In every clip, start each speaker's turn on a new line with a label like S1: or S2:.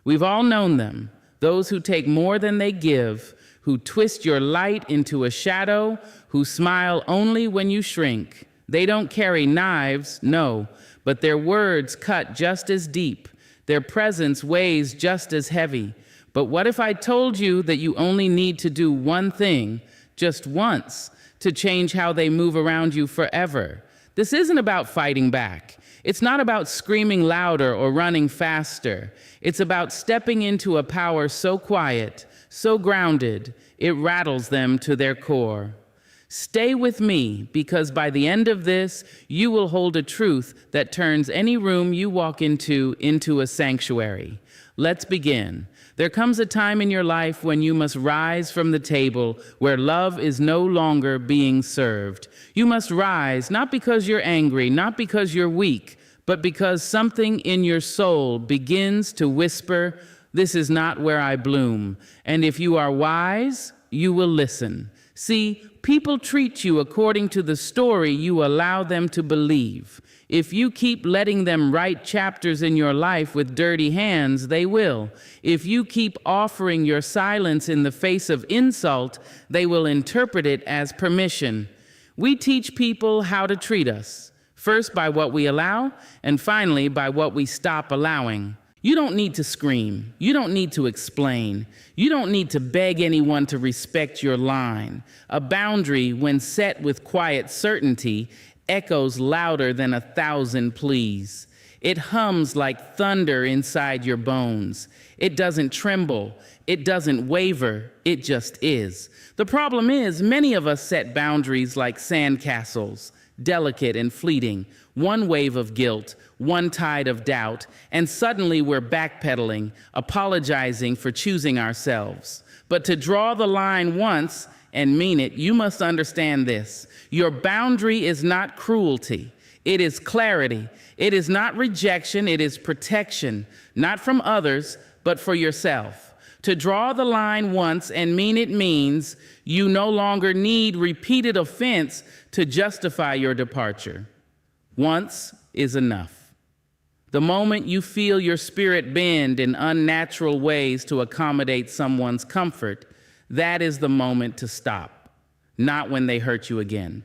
S1: We've all known them, those who take more than they give, who twist your light into a shadow, who smile only when you shrink. They don't carry knives, no, but their words cut just as deep. Their presence weighs just as heavy. But what if I told you that you only need to do one thing, just once, to change how they move around you forever? This isn't about fighting back. It's not about screaming louder or running faster. It's about stepping into a power so quiet, so grounded, it rattles them to their core. Stay with me, because by the end of this, you will hold a truth that turns any room you walk into a sanctuary. Let's begin. There comes a time in your life when you must rise from the table where love is no longer being served. You must rise, not because you're angry, not because you're weak, but because something in your soul begins to whisper, "This is not where I bloom." And if you are wise, you will listen. See, people treat you according to the story you allow them to believe. If you keep letting them write chapters in your life with dirty hands, they will. If you keep offering your silence in the face of insult, they will interpret it as permission. We teach people how to treat us, first by what we allow, and finally by what we stop allowing. You don't need to scream. You don't need to explain. You don't need to beg anyone to respect your line. A boundary, when set with quiet certainty, echoes louder than 1,000 pleas. It hums like thunder inside your bones. It doesn't tremble. It doesn't waver. It just is. The problem is, many of us set boundaries like sandcastles, delicate and fleeting, one wave of guilt, one tide of doubt, and suddenly we're backpedaling, apologizing for choosing ourselves. But to draw the line once and mean it, you must understand this. Your boundary is not cruelty. It is clarity. It is not rejection. It is protection, not from others, but for yourself. To draw the line once and mean it means you no longer need repeated offense to justify your departure. Once is enough. The moment you feel your spirit bend in unnatural ways to accommodate someone's comfort, that is the moment to stop. Not when they hurt you again.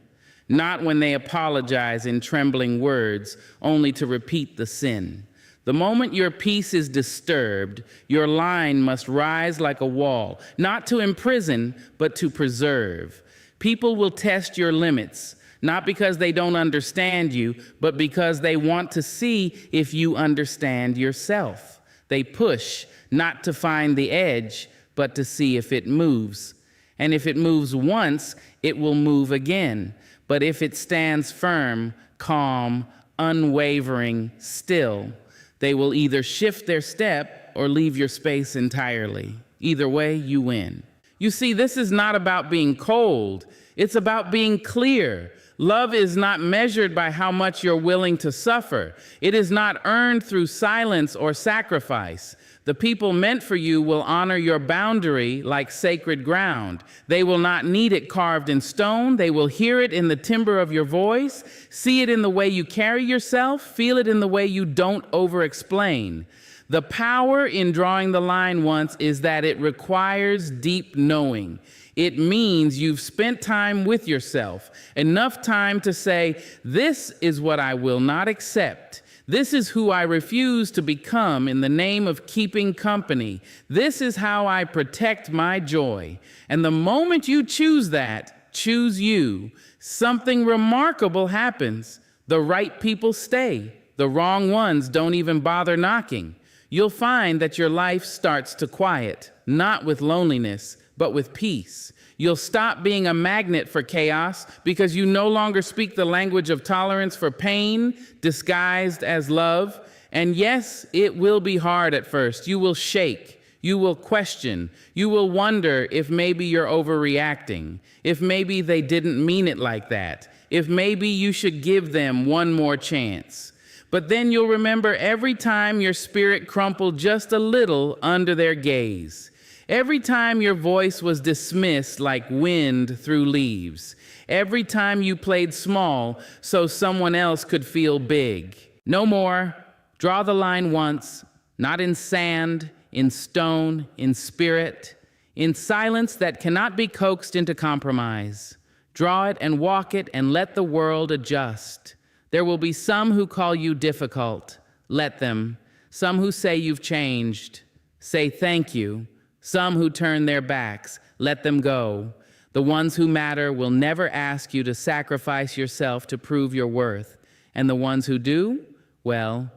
S1: Not when they apologize in trembling words, only to repeat the sin. The moment your peace is disturbed, your line must rise like a wall, not to imprison, but to preserve. People will test your limits, not because they don't understand you, but because they want to see if you understand yourself. They push, not to find the edge, but to see if it moves. And if it moves once, it will move again. But if it stands firm, calm, unwavering, still, they will either shift their step or leave your space entirely. Either way, you win. You see, this is not about being cold. It's about being clear. Love is not measured by how much you're willing to suffer. It is not earned through silence or sacrifice. The people meant for you will honor your boundary like sacred ground. They will not need it carved in stone. They will hear it in the timbre of your voice, see it in the way you carry yourself, feel it in the way you don't over-explain. The power in drawing the line once is that it requires deep knowing. It means you've spent time with yourself, enough time to say, this is what I will not accept. This is who I refuse to become in the name of keeping company. This is how I protect my joy. And the moment you choose that, choose you, something remarkable happens. The right people stay. The wrong ones don't even bother knocking. You'll find that your life starts to quiet, not with loneliness, but with peace. You'll stop being a magnet for chaos because you no longer speak the language of tolerance for pain disguised as love. And yes, it will be hard at first. You will shake. You will question. You will wonder if maybe you're overreacting, if maybe they didn't mean it like that, if maybe you should give them one more chance. But then you'll remember every time your spirit crumpled just a little under their gaze. Every time your voice was dismissed like wind through leaves. Every time you played small so someone else could feel big. No more. Draw the line once, not in sand, in stone, in spirit, in silence that cannot be coaxed into compromise. Draw it and walk it and let the world adjust. There will be some who call you difficult. Let them. Some who say you've changed. Say thank you. Some who turn their backs. Let them go. The ones who matter will never ask you to sacrifice yourself to prove your worth. And the ones who do, well,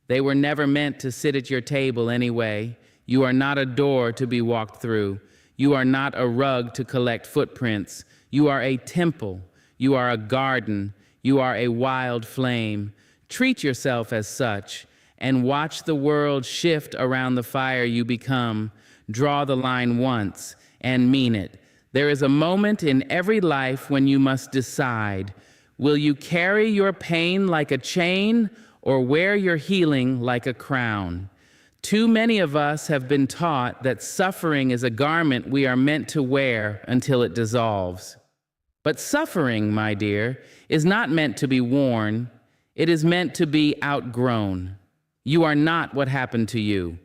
S1: they were never meant to sit at your table anyway. You are not a door to be walked through. You are not a rug to collect footprints. You are a temple. You are a garden. You are a wild flame. Treat yourself as such and watch the world shift around the fire you become. Draw the line once and mean it. There is a moment in every life when you must decide, will you carry your pain like a chain or wear your healing like a crown? Too many of us have been taught that suffering is a garment we are meant to wear until it dissolves. But suffering, my dear, is not meant to be worn. It is meant to be outgrown. You are not what happened to you.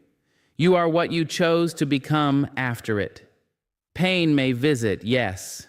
S1: You are what you chose to become after it. Pain may visit, yes.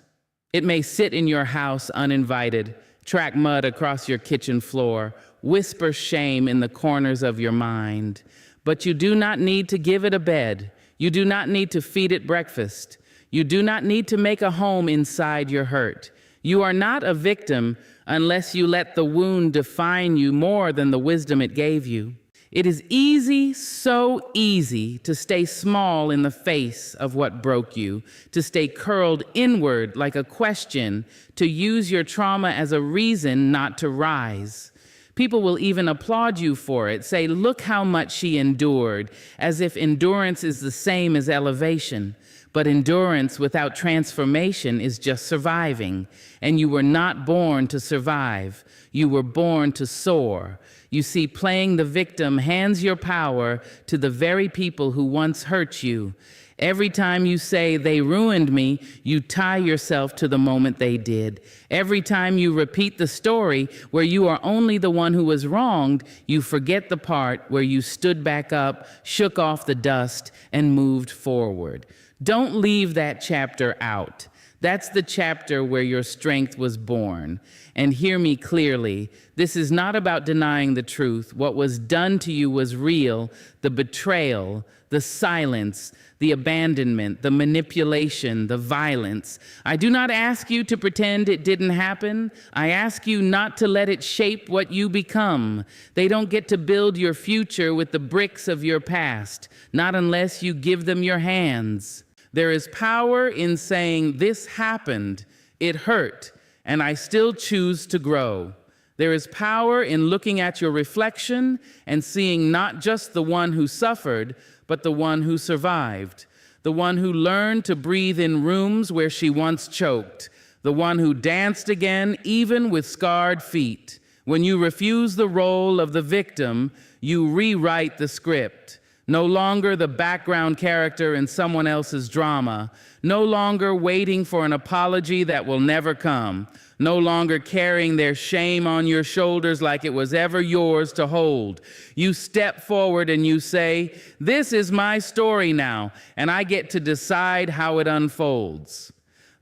S1: It may sit in your house uninvited, track mud across your kitchen floor, whisper shame in the corners of your mind. But you do not need to give it a bed. You do not need to feed it breakfast. You do not need to make a home inside your hurt. You are not a victim unless you let the wound define you more than the wisdom it gave you. It is easy, so easy, to stay small in the face of what broke you, to stay curled inward like a question, to use your trauma as a reason not to rise. People will even applaud you for it, say, look how much she endured, as if endurance is the same as elevation. But endurance without transformation is just surviving, and you were not born to survive. You were born to soar. You see, playing the victim hands your power to the very people who once hurt you. Every time you say, they ruined me, you tie yourself to the moment they did. Every time you repeat the story where you are only the one who was wronged, you forget the part where you stood back up, shook off the dust, and moved forward. Don't leave that chapter out. That's the chapter where your strength was born. And hear me clearly, this is not about denying the truth. What was done to you was real. The betrayal, the silence, the abandonment, the manipulation, the violence. I do not ask you to pretend it didn't happen. I ask you not to let it shape what you become. They don't get to build your future with the bricks of your past, not unless you give them your hands. There is power in saying, this happened, it hurt, and I still choose to grow. There is power in looking at your reflection and seeing not just the one who suffered, but the one who survived, the one who learned to breathe in rooms where she once choked, the one who danced again even with scarred feet. When you refuse the role of the victim, you rewrite the script. No longer the background character in someone else's drama, no longer waiting for an apology that will never come, no longer carrying their shame on your shoulders like it was ever yours to hold. You step forward and you say, this is my story now, and I get to decide how it unfolds.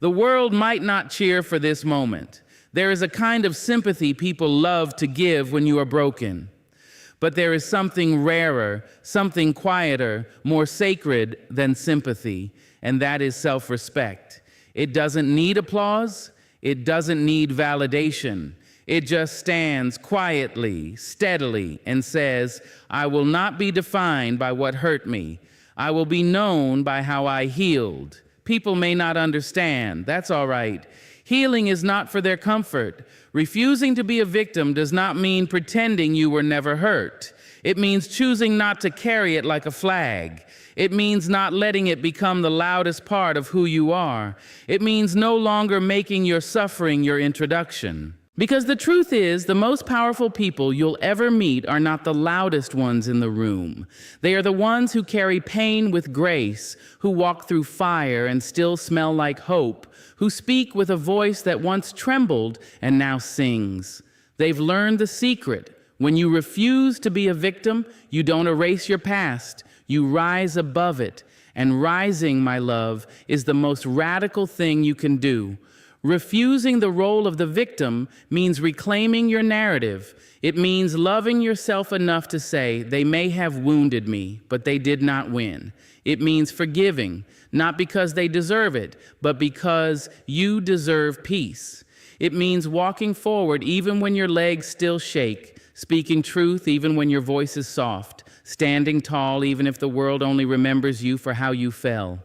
S1: The world might not cheer for this moment. There is a kind of sympathy people love to give when you are broken. But there is something rarer, something quieter, more sacred than sympathy, and that is self-respect. It doesn't need applause. It doesn't need validation. It just stands quietly, steadily, and says, I will not be defined by what hurt me. I will be known by how I healed. People may not understand. That's all right. Healing is not for their comfort. Refusing to be a victim does not mean pretending you were never hurt. It means choosing not to carry it like a flag. It means not letting it become the loudest part of who you are. It means no longer making your suffering your introduction. Because the truth is, the most powerful people you'll ever meet are not the loudest ones in the room. They are the ones who carry pain with grace, who walk through fire and still smell like hope, who speak with a voice that once trembled and now sings. They've learned the secret. When you refuse to be a victim, you don't erase your past, you rise above it. And rising, my love, is the most radical thing you can do. Refusing the role of the victim means reclaiming your narrative. It means loving yourself enough to say, they may have wounded me, but they did not win. It means forgiving, not because they deserve it, but because you deserve peace. It means walking forward even when your legs still shake, speaking truth even when your voice is soft, standing tall even if the world only remembers you for how you fell.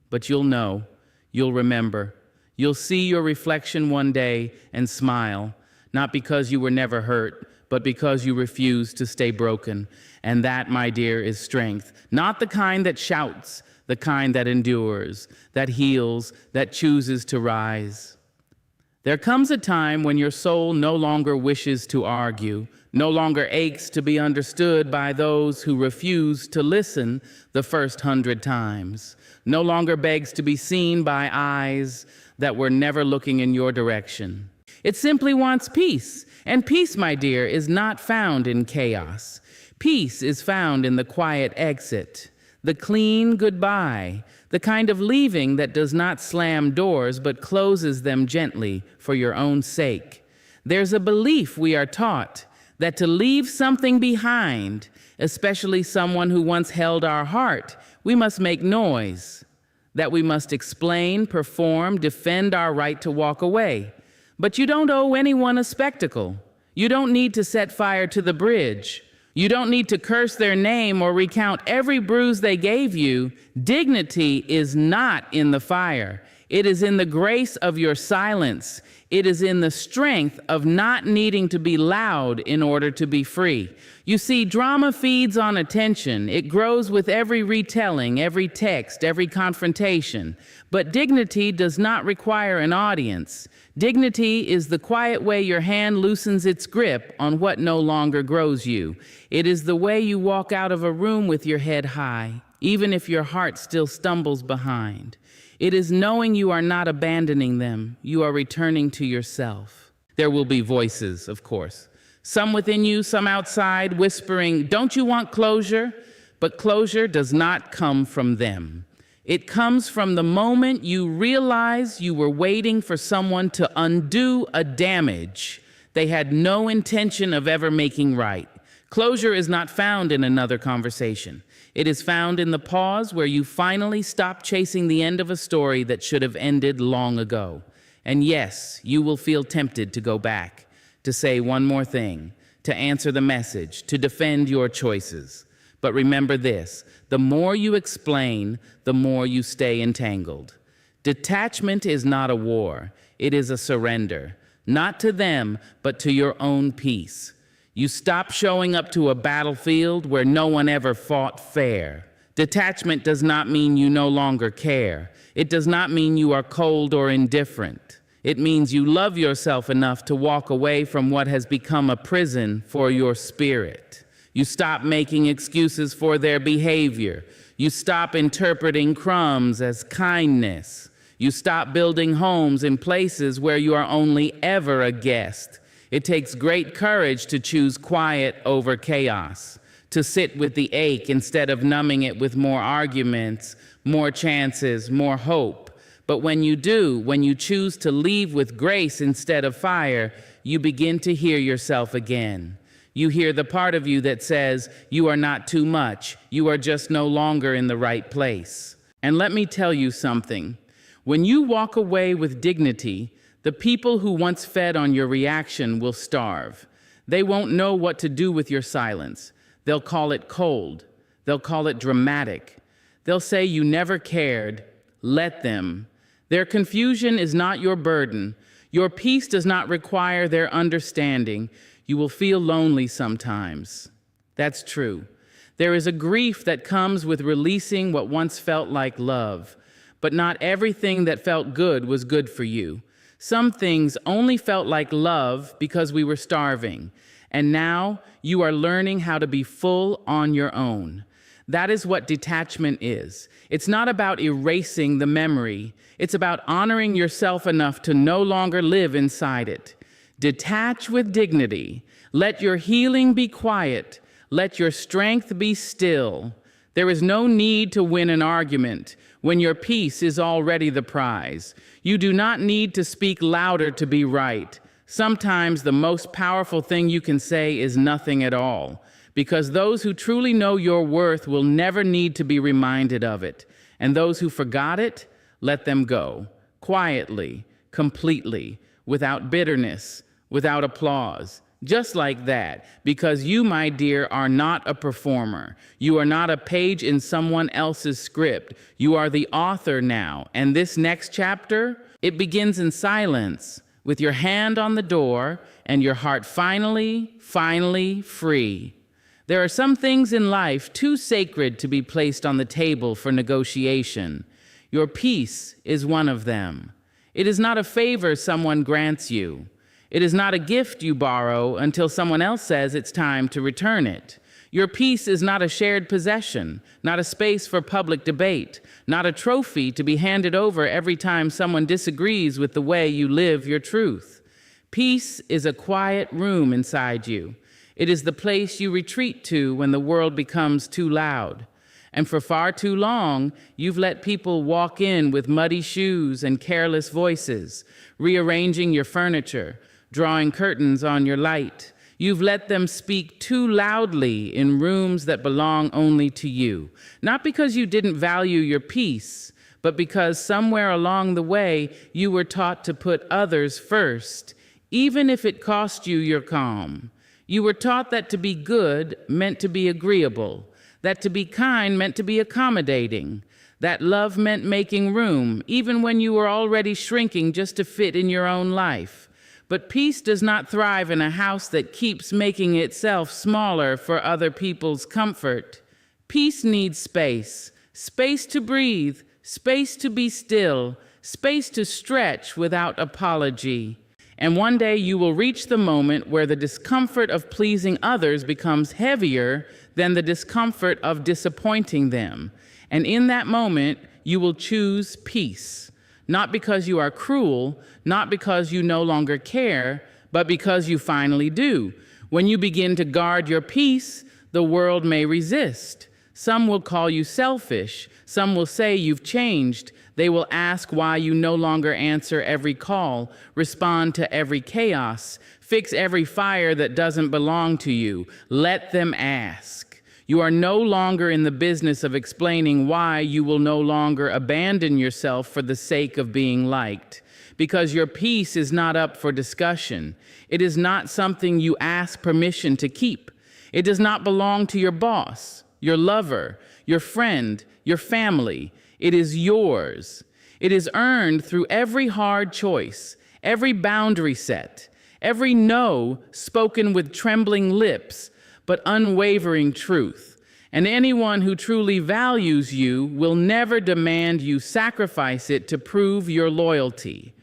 S1: But you'll know, you'll remember. You'll see your reflection one day and smile, not because you were never hurt, but because you refused to stay broken. And that, my dear, is strength. Not the kind that shouts, the kind that endures, that heals, that chooses to rise. There comes a time when your soul no longer wishes to argue, no longer aches to be understood by those who refuse to listen the first 100 times, no longer begs to be seen by eyes that were never looking in your direction. It simply wants peace, and peace, my dear, is not found in chaos. Peace is found in the quiet exit, the clean goodbye, the kind of leaving that does not slam doors but closes them gently for your own sake. There's a belief we are taught that to leave something behind, especially someone who once held our heart, we must make noise, that we must explain, perform, defend our right to walk away. But you don't owe anyone a spectacle. You don't need to set fire to the bridge. You don't need to curse their name or recount every bruise they gave you. Dignity is not in the fire. It is in the grace of your silence. It is in the strength of not needing to be loud in order to be free. You see, drama feeds on attention. It grows with every retelling, every text, every confrontation. But dignity does not require an audience. Dignity is the quiet way your hand loosens its grip on what no longer grows you. It is the way you walk out of a room with your head high, even if your heart still stumbles behind. It is knowing you are not abandoning them. You are returning to yourself. There will be voices, of course. Some within you, some outside, whispering, "Don't you want closure?" But closure does not come from them. It comes from the moment you realize you were waiting for someone to undo a damage they had no intention of ever making right. Closure is not found in another conversation. It is found in the pause where you finally stop chasing the end of a story that should have ended long ago. And yes, you will feel tempted to go back, to say one more thing, to answer the message, to defend your choices. But remember this, the more you explain, the more you stay entangled. Detachment is not a war, it is a surrender, not to them, but to your own peace. You stop showing up to a battlefield where no one ever fought fair. Detachment does not mean you no longer care. It does not mean you are cold or indifferent. It means you love yourself enough to walk away from what has become a prison for your spirit. You stop making excuses for their behavior. You stop interpreting crumbs as kindness. You stop building homes in places where you are only ever a guest. It takes great courage to choose quiet over chaos, to sit with the ache instead of numbing it with more arguments, more chances, more hope. But when you do, when you choose to leave with grace instead of fire, you begin to hear yourself again. You hear the part of you that says, you are not too much, you are just no longer in the right place. And let me tell you something. When you walk away with dignity, the people who once fed on your reaction will starve. They won't know what to do with your silence. They'll call it cold. They'll call it dramatic. They'll say you never cared. Let them. Their confusion is not your burden. Your peace does not require their understanding. You will feel lonely sometimes. That's true. There is a grief that comes with releasing what once felt like love. But not everything that felt good was good for you. Some things only felt like love because we were starving. And now you are learning how to be full on your own. That is what detachment is. It's not about erasing the memory. It's about honoring yourself enough to no longer live inside it. Detach with dignity. Let your healing be quiet. Let your strength be still. There is no need to win an argument when your peace is already the prize. You do not need to speak louder to be right. Sometimes the most powerful thing you can say is nothing at all, because those who truly know your worth will never need to be reminded of it. And those who forgot it, let them go, quietly, completely, without bitterness, without applause. Just like that, because you, my dear, are not a performer. You are not a page in someone else's script. You are the author now. And this next chapter, it begins in silence, with your hand on the door and your heart finally free. There are some things in life too sacred to be placed on the table for negotiation. Your peace is one of them. It is not a favor someone grants you. It is not a gift you borrow until someone else says it's time to return it. Your peace is not a shared possession, not a space for public debate, not a trophy to be handed over every time someone disagrees with the way you live your truth. Peace is a quiet room inside you. It is the place you retreat to when the world becomes too loud. And for far too long, you've let people walk in with muddy shoes and careless voices, rearranging your furniture, drawing curtains on your light. You've let them speak too loudly in rooms that belong only to you, not because you didn't value your peace, but because somewhere along the way you were taught to put others first, even if it cost you your calm. You were taught that to be good meant to be agreeable, that to be kind meant to be accommodating, that love meant making room, even when you were already shrinking just to fit in your own life. But peace does not thrive in a house that keeps making itself smaller for other people's comfort. Peace needs space, space to breathe, space to be still, space to stretch without apology. And one day you will reach the moment where the discomfort of pleasing others becomes heavier than the discomfort of disappointing them. And in that moment, you will choose peace. Not because you are cruel, not because you no longer care, but because you finally do. When you begin to guard your peace, the world may resist. Some will call you selfish. Some will say you've changed. They will ask why you no longer answer every call, respond to every chaos, fix every fire that doesn't belong to you. Let them ask. You are no longer in the business of explaining why you will no longer abandon yourself for the sake of being liked, because your peace is not up for discussion. It is not something you ask permission to keep. It does not belong to your boss, your lover, your friend, your family. It is yours. It is earned through every hard choice, every boundary set, every no spoken with trembling lips, but unwavering truth. And anyone who truly values you will never demand you sacrifice it to prove your loyalty.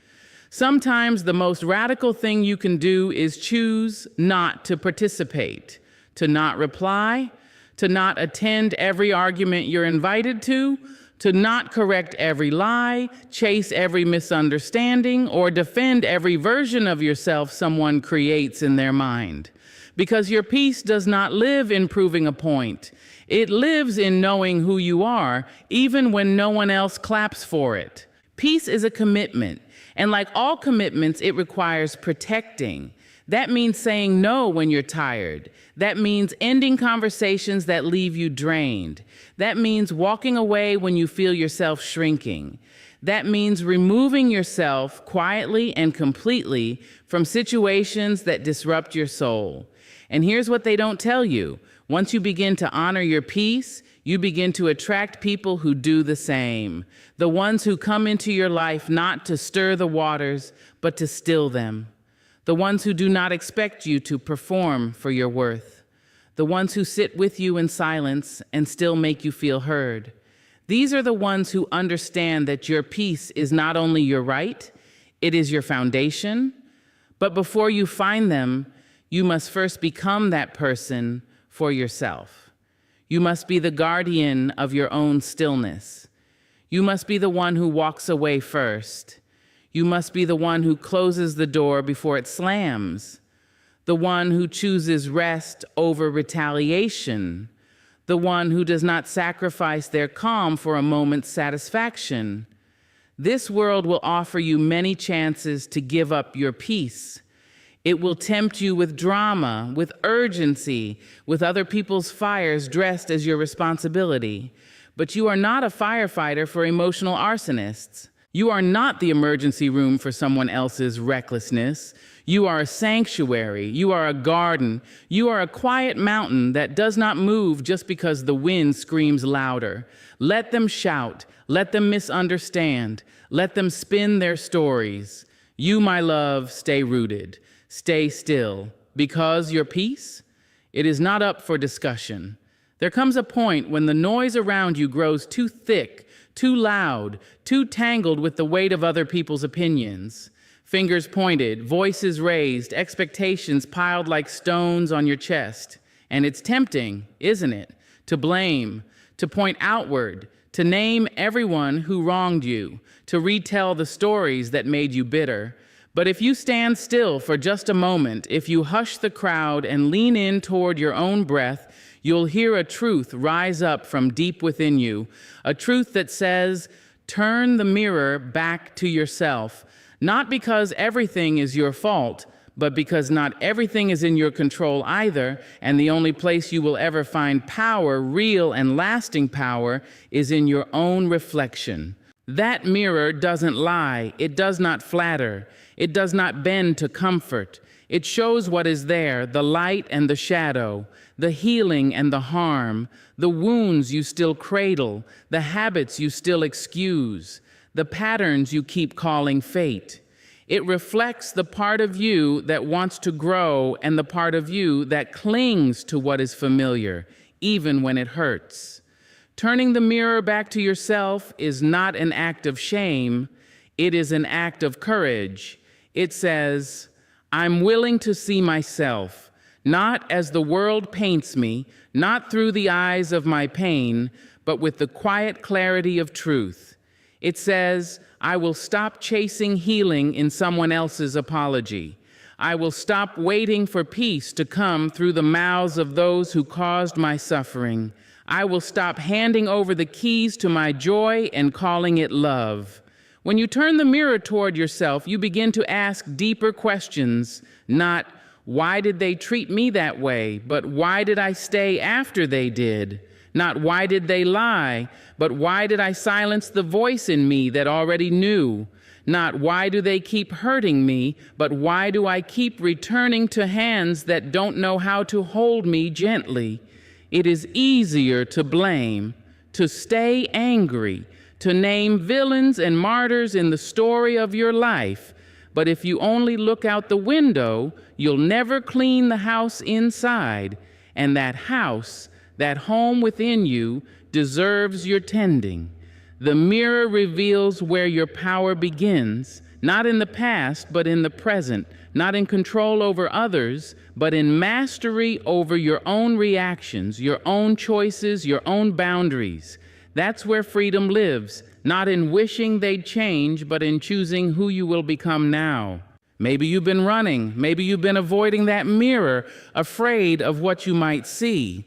S1: Sometimes the most radical thing you can do is choose not to participate, to not reply, to not attend every argument you're invited to not correct every lie, chase every misunderstanding, or defend every version of yourself someone creates in their mind. Because your peace does not live in proving a point. It lives in knowing who you are, even when no one else claps for it. Peace is a commitment, and like all commitments, it requires protecting. That means saying no when you're tired. That means ending conversations that leave you drained. That means walking away when you feel yourself shrinking. That means removing yourself quietly and completely from situations that disrupt your soul. And here's what they don't tell you. Once you begin to honor your peace, you begin to attract people who do the same. The ones who come into your life not to stir the waters, but to still them. The ones who do not expect you to perform for your worth. The ones who sit with you in silence and still make you feel heard. These are the ones who understand that your peace is not only your right, it is your foundation. But before you find them, you must first become that person for yourself. You must be the guardian of your own stillness. You must be the one who walks away first. You must be the one who closes the door before it slams, the one who chooses rest over retaliation, the one who does not sacrifice their calm for a moment's satisfaction. This world will offer you many chances to give up your peace. It will tempt you with drama, with urgency, with other people's fires dressed as your responsibility. But you are not a firefighter for emotional arsonists. You are not the emergency room for someone else's recklessness. You are a sanctuary. You are a garden. You are a quiet mountain that does not move just because the wind screams louder. Let them shout. Let them misunderstand. Let them spin their stories. You, my love, stay rooted. Stay still. Because your peace, it is not up for discussion. There comes a point when the noise around you grows too thick, too loud, too tangled with the weight of other people's opinions. Fingers pointed, voices raised, expectations piled like stones on your chest. And it's tempting, isn't it, to blame, to point outward, to name everyone who wronged you, to retell the stories that made you bitter. But if you stand still for just a moment, if you hush the crowd and lean in toward your own breath, you'll hear a truth rise up from deep within you, a truth that says, turn the mirror back to yourself, not because everything is your fault, but because not everything is in your control either, and the only place you will ever find power, real and lasting power, is in your own reflection. That mirror doesn't lie, it does not flatter, it does not bend to comfort. It shows what is there, the light and the shadow, the healing and the harm, the wounds you still cradle, the habits you still excuse, the patterns you keep calling fate. It reflects the part of you that wants to grow and the part of you that clings to what is familiar, even when it hurts. Turning the mirror back to yourself is not an act of shame, it is an act of courage. It says, I'm willing to see myself, not as the world paints me, not through the eyes of my pain, but with the quiet clarity of truth. It says, I will stop chasing healing in someone else's apology. I will stop waiting for peace to come through the mouths of those who caused my suffering. I will stop handing over the keys to my joy and calling it love. When you turn the mirror toward yourself, you begin to ask deeper questions, not, why did they treat me that way, but why did I stay after they did? Not why did they lie, but why did I silence the voice in me that already knew? Not why do they keep hurting me, but why do I keep returning to hands that don't know how to hold me gently? It is easier to blame, to stay angry, to name villains and martyrs in the story of your life. But if you only look out the window, you'll never clean the house inside. And that house, that home within you, deserves your tending. The mirror reveals where your power begins, not in the past, but in the present, not in control over others, but in mastery over your own reactions, your own choices, your own boundaries. That's where freedom lives, not in wishing they'd change, but in choosing who you will become now. Maybe you've been running, maybe you've been avoiding that mirror, afraid of what you might see.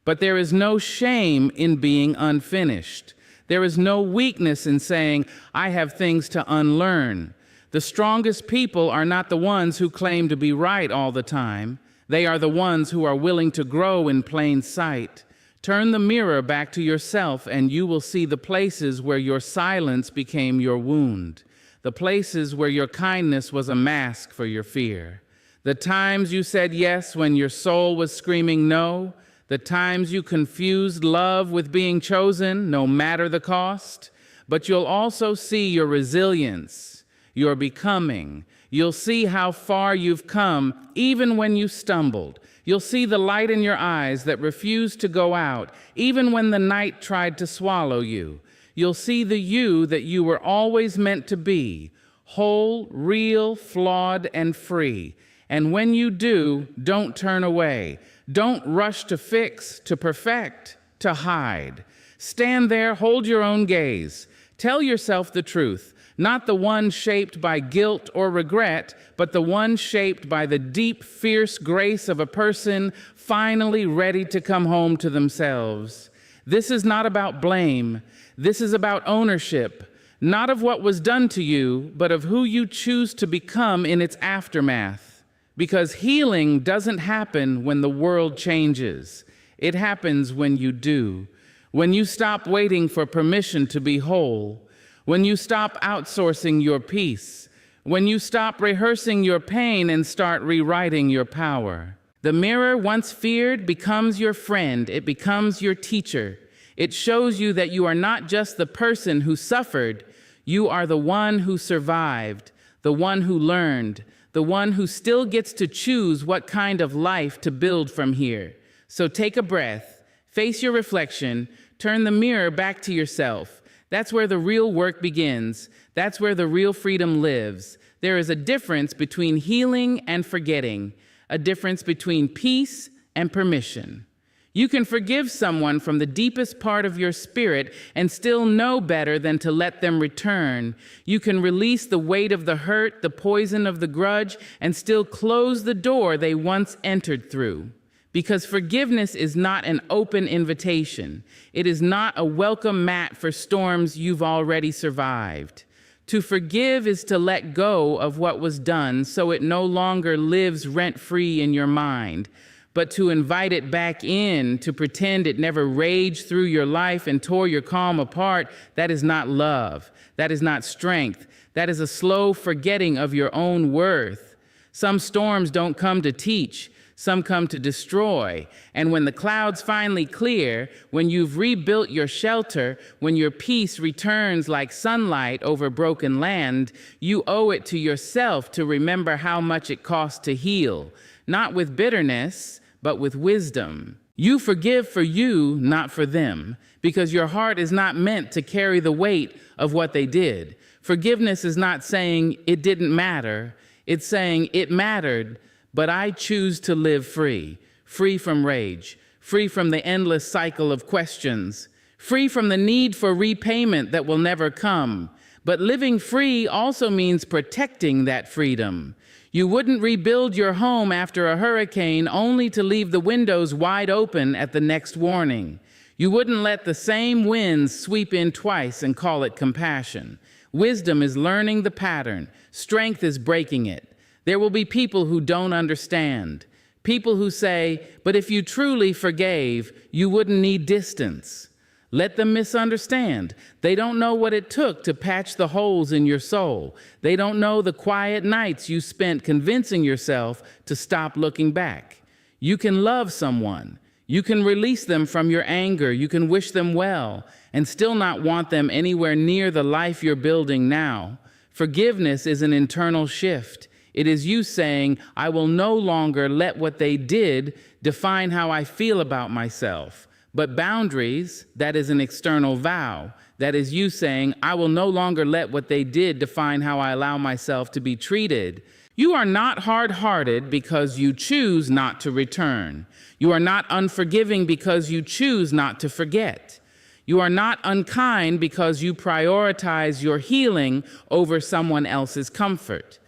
S1: But there is no shame in being unfinished. There is no weakness in saying, I have things to unlearn. The strongest people are not the ones who claim to be right all the time. They are the ones who are willing to grow in plain sight. Turn the mirror back to yourself and you will see the places where your silence became your wound, the places where your kindness was a mask for your fear, the times you said yes when your soul was screaming no, the times you confused love with being chosen, no matter the cost. But you'll also see your resilience, your becoming. You'll see how far you've come, even when you stumbled. You'll see the light in your eyes that refused to go out, even when the night tried to swallow you. You'll see the you that you were always meant to be, whole, real, flawed, and free. And when you do, don't turn away. Don't rush to fix, to perfect, to hide. Stand there, hold your own gaze. Tell yourself the truth. Not the one shaped by guilt or regret, but the one shaped by the deep, fierce grace of a person finally ready to come home to themselves. This is not about blame. This is about ownership, not of what was done to you, but of who you choose to become in its aftermath. Because healing doesn't happen when the world changes. It happens when you do. When you stop waiting for permission to be whole. When you stop outsourcing your peace. When you stop rehearsing your pain and start rewriting your power. The mirror, once feared, becomes your friend. It becomes your teacher. It shows you that you are not just the person who suffered. You are the one who survived, the one who learned, the one who still gets to choose what kind of life to build from here. So take a breath, face your reflection, turn the mirror back to yourself. That's where the real work begins. That's where the real freedom lives. There is a difference between healing and forgetting, a difference between peace and permission. You can forgive someone from the deepest part of your spirit and still know better than to let them return. You can release the weight of the hurt, the poison of the grudge, and still close the door they once entered through. Because forgiveness is not an open invitation. It is not a welcome mat for storms you've already survived. To forgive is to let go of what was done so it no longer lives rent-free in your mind. But to invite it back in, to pretend it never raged through your life and tore your calm apart, that is not love. That is not strength. That is a slow forgetting of your own worth. Some storms don't come to teach. Some come to destroy. And when the clouds finally clear, when you've rebuilt your shelter, when your peace returns like sunlight over broken land, you owe it to yourself to remember how much it costs to heal. Not with bitterness, but with wisdom. You forgive for you, not for them, because your heart is not meant to carry the weight of what they did. Forgiveness is not saying it didn't matter. It's saying it mattered, but I choose to live free, free from rage, free from the endless cycle of questions, free from the need for repayment that will never come. But living free also means protecting that freedom. You wouldn't rebuild your home after a hurricane only to leave the windows wide open at the next warning. You wouldn't let the same winds sweep in twice and call it compassion. Wisdom is learning the pattern. Strength is breaking it. There will be people who don't understand. People who say, but if you truly forgave, you wouldn't need distance. Let them misunderstand. They don't know what it took to patch the holes in your soul. They don't know the quiet nights you spent convincing yourself to stop looking back. You can love someone. You can release them from your anger. You can wish them well and still not want them anywhere near the life you're building now. Forgiveness is an internal shift. It is you saying, I will no longer let what they did define how I feel about myself. But boundaries, that is an external vow. That is you saying, I will no longer let what they did define how I allow myself to be treated. You are not hard-hearted because you choose not to return. You are not unforgiving because you choose not to forget. You are not unkind because you prioritize your healing over someone else's comfort.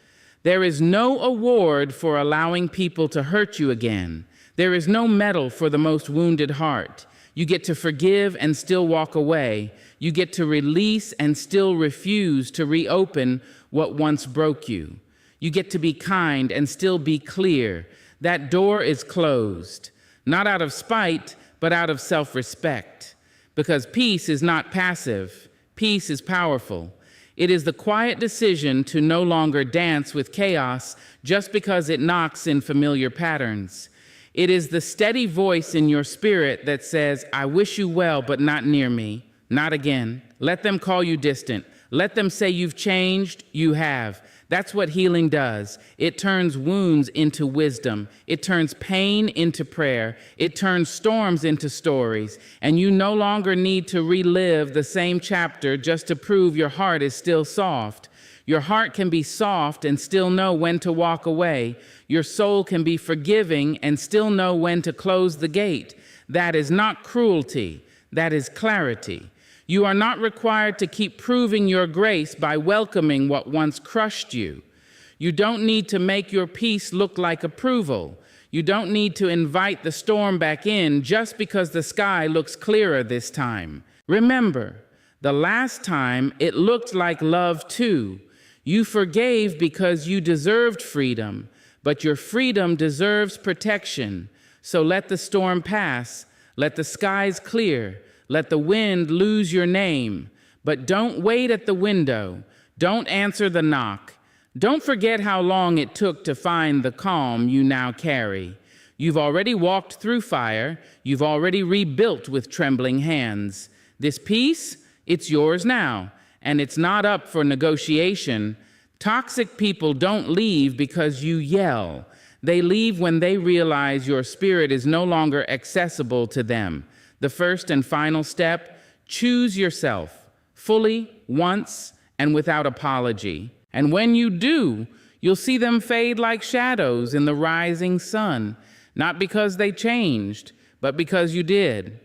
S1: There is no award for allowing people to hurt you again. There is no medal for the most wounded heart. You get to forgive and still walk away. You get to release and still refuse to reopen what once broke you. You get to be kind and still be clear. That door is closed, not out of spite, but out of self-respect. Because peace is not passive. Peace is powerful. It is the quiet decision to no longer dance with chaos just because it knocks in familiar patterns. It is the steady voice in your spirit that says, I wish you well, but not near me, not again. Let them call you distant. Let them say you've changed, you have. That's what healing does. It turns wounds into wisdom. It turns pain into prayer. It turns storms into stories. And you no longer need to relive the same chapter just to prove your heart is still soft. Your heart can be soft and still know when to walk away. Your soul can be forgiving and still know when to close the gate. That is not cruelty. That is clarity. You are not required to keep proving your grace by welcoming what once crushed you. You don't need to make your peace look like approval. You don't need to invite the storm back in just because the sky looks clearer this time. Remember, the last time it looked like love too. You forgave because you deserved freedom, but your freedom deserves protection. So let the storm pass, let the skies clear, let the wind lose your name. But don't wait at the window. Don't answer the knock. Don't forget how long it took to find the calm you now carry. You've already walked through fire. You've already rebuilt with trembling hands. This peace, it's yours now, and it's not up for negotiation. Toxic people don't leave because you yell. They leave when they realize your spirit is no longer accessible to them. The first and final step, choose yourself, fully, once, and without apology. And when you do, you'll see them fade like shadows in the rising sun, not because they changed, but because you did.